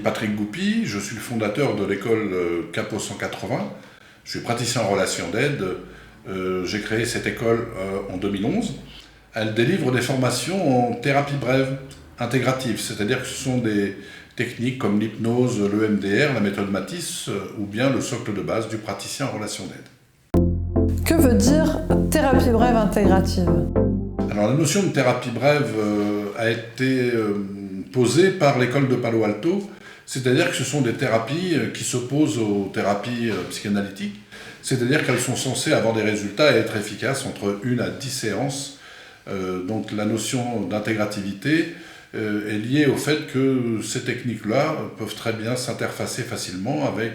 Patrick Goupy, je suis le fondateur de l'école Capo 180. Je suis praticien en relation d'aide. J'ai créé cette école en 2011. Elle délivre des formations en thérapie brève intégrative, c'est-à-dire que ce sont des techniques comme l'hypnose, le MDR, la méthode Matisse ou bien le socle de base du praticien en relation d'aide. Que veut dire thérapie brève intégrative ? Alors la notion de thérapie brève a été posée par l'école de Palo Alto, c'est-à-dire que ce sont des thérapies qui s'opposent aux thérapies psychanalytiques, c'est-à-dire qu'elles sont censées avoir des résultats et être efficaces entre 1 à 10 séances. Donc la notion d'intégrativité est liée au fait que ces techniques-là peuvent très bien s'interfacer facilement avec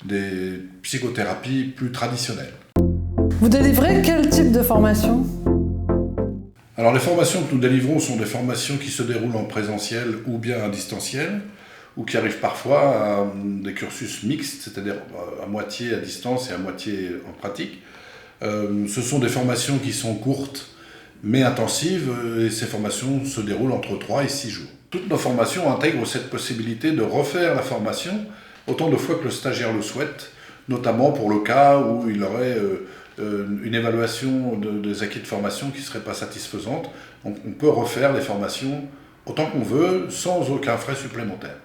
des psychothérapies plus traditionnelles. Vous délivrez quel type de formation ? Alors les formations que nous délivrons sont des formations qui se déroulent en présentiel ou bien à distanciel, ou qui arrivent parfois à des cursus mixtes, c'est-à-dire à moitié à distance et à moitié en pratique. Ce sont des formations qui sont courtes mais intensives, et ces formations se déroulent entre 3 et 6 jours. Toutes nos formations intègrent cette possibilité de refaire la formation autant de fois que le stagiaire le souhaite, notamment pour le cas où il aurait une évaluation des acquis de formation qui ne serait pas satisfaisante. On peut refaire les formations autant qu'on veut, sans aucun frais supplémentaire.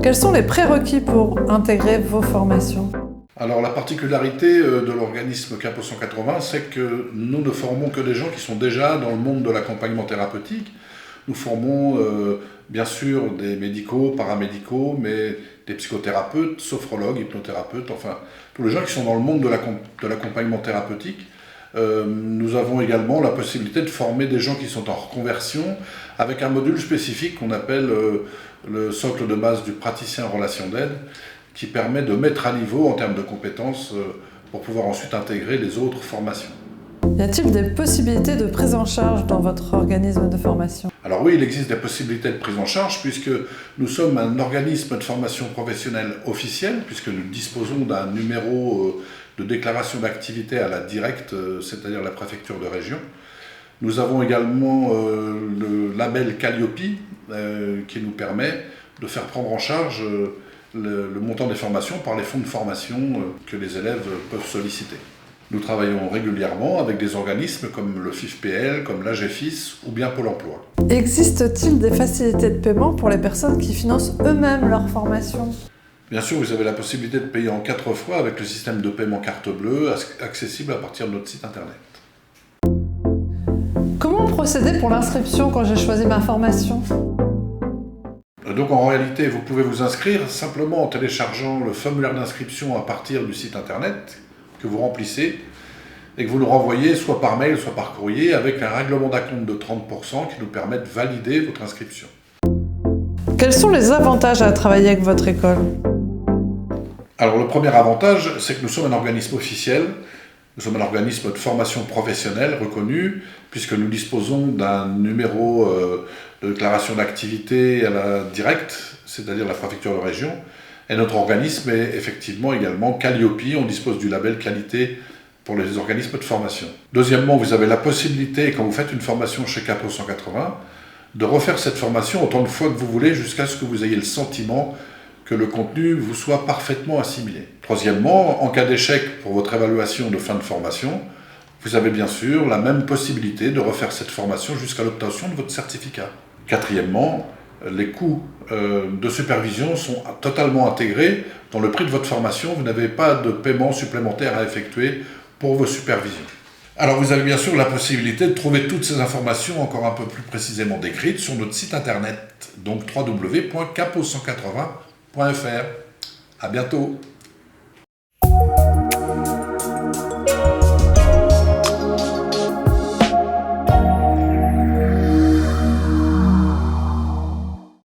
Quels sont les prérequis pour intégrer vos formations ? Alors la particularité de l'organisme Capo 180, c'est que nous ne formons que des gens qui sont déjà dans le monde de l'accompagnement thérapeutique. Nous formons bien sûr des médicaux, paramédicaux, mais des psychothérapeutes, sophrologues, hypnothérapeutes, enfin tous les gens qui sont dans le monde de l'accompagnement thérapeutique. Nous avons également la possibilité de former des gens qui sont en reconversion avec un module spécifique qu'on appelle le socle de base du praticien en relation d'aide, qui permet de mettre à niveau en termes de compétences pour pouvoir ensuite intégrer les autres formations. Y a-t-il des possibilités de prise en charge dans votre organisme de formation ? Alors oui, il existe des possibilités de prise en charge puisque nous sommes un organisme de formation professionnelle officiel, puisque nous disposons d'un numéro de déclaration d'activité à la directe, c'est-à-dire la préfecture de région. Nous avons également le label Calliope qui nous permet de faire prendre en charge le montant des formations par les fonds de formation que les élèves peuvent solliciter. Nous travaillons régulièrement avec des organismes comme le FIFPL, comme l'AGFIS ou bien Pôle emploi. Existe-t-il des facilités de paiement pour les personnes qui financent eux-mêmes leur formation ? Bien sûr, vous avez la possibilité de payer en 4 fois avec le système de paiement carte bleue accessible à partir de notre site internet. Comment procéder pour l'inscription quand j'ai choisi ma formation ? Donc en réalité, vous pouvez vous inscrire simplement en téléchargeant le formulaire d'inscription à partir du site internet que vous remplissez et que vous nous renvoyez soit par mail, soit par courrier avec un règlement d'acompte de 30% qui nous permet de valider votre inscription. Quels sont les avantages à travailler avec votre école ? Alors le premier avantage, c'est que nous sommes un organisme officiel, nous sommes un organisme de formation professionnelle reconnu, puisque nous disposons d'un numéro de déclaration d'activité à la directe, c'est-à-dire la préfecture de région, et notre organisme est effectivement également Calliope, on dispose du label qualité pour les organismes de formation. Deuxièmement, vous avez la possibilité, quand vous faites une formation chez Capo 180, de refaire cette formation autant de fois que vous voulez jusqu'à ce que vous ayez le sentiment que le contenu vous soit parfaitement assimilé. Troisièmement, en cas d'échec pour votre évaluation de fin de formation, vous avez bien sûr la même possibilité de refaire cette formation jusqu'à l'obtention de votre certificat. Quatrièmement, les coûts de supervision sont totalement intégrés dans le prix de votre formation. Vous n'avez pas de paiement supplémentaire à effectuer pour vos supervisions. Alors vous avez bien sûr la possibilité de trouver toutes ces informations encore un peu plus précisément décrites sur notre site internet, donc www.capo180.fr. À bientôt.